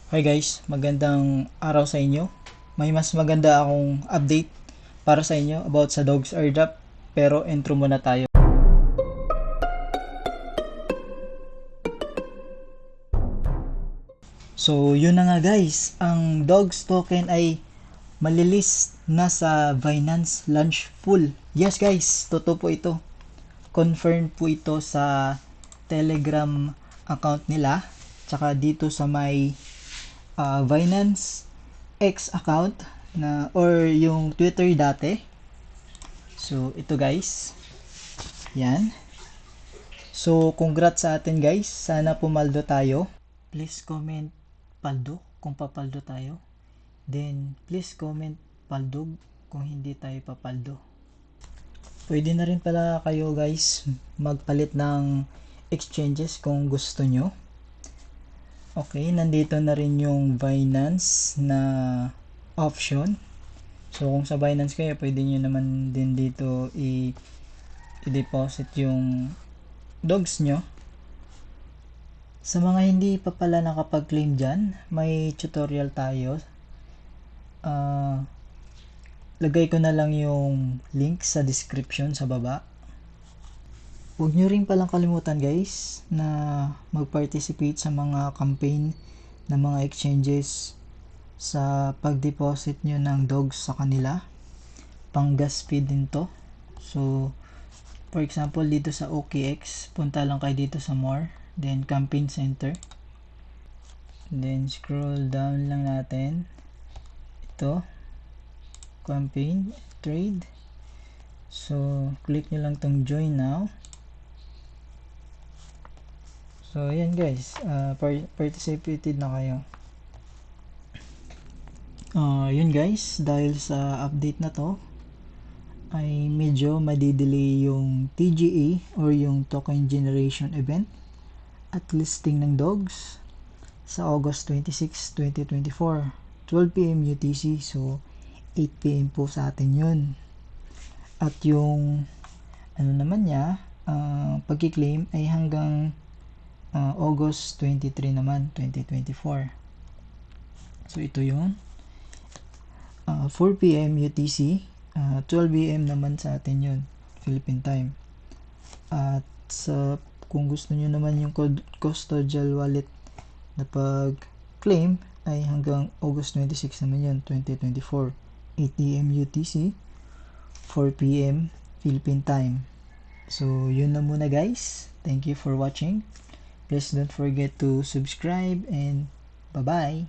Hi guys, magandang araw sa inyo. May mas maganda akong update para sa inyo about sa Dogs Airdrop, pero intro muna tayo. So yun na nga guys, ang Dogs token ay malilist na sa Binance Launch Pool. Yes guys, totoo po ito. Confirm po ito sa Telegram account nila, tsaka dito sa may Binance X account na or yung Twitter dati. So ito guys, yan. So congrats sa atin guys, sana pumaldo tayo. Please comment paldo kung papaldo tayo, then please comment paldog kung hindi tayo papaldo. Pwede na rin pala kayo guys magpalit ng exchanges kung gusto nyo. Okay, nandito na rin yung Binance na option. So kung sa Binance kayo, pwede nyo naman din dito i-deposit yung dogs nyo. Sa mga hindi pa pala nakapag-claim dyan, may tutorial tayo. Lagay ko na lang yung link sa description sa baba. Huwag nyo rin palang kalimutan guys na mag-participate sa mga campaign ng mga exchanges sa pag-deposit nyo ng dogs sa kanila. Pang gas feed din to. So for example dito sa OKX, punta lang kayo dito sa more, then campaign center, then scroll down lang natin, ito campaign trade. So click nyo lang tong join now. So yan guys, participated na kayo. Yun guys, dahil sa update na to ay medyo madidelay yung TGA or yung token generation event at listing ng dogs sa August 26, 2024, 12 PM UTC. So 8 PM po sa atin yun. At yung ano naman niya, pagki-claim ay hanggang August 23 naman, 2024. So ito yung 4 PM UTC, 12 AM naman sa atin yun, Philippine time. At kung gusto nyo naman yung custodial wallet na pag-claim ay hanggang August 26 naman yun, 2024, 8 AM UTC, 4 PM Philippine time. So yun na muna guys, thank you for watching. Please don't forget to subscribe and bye bye.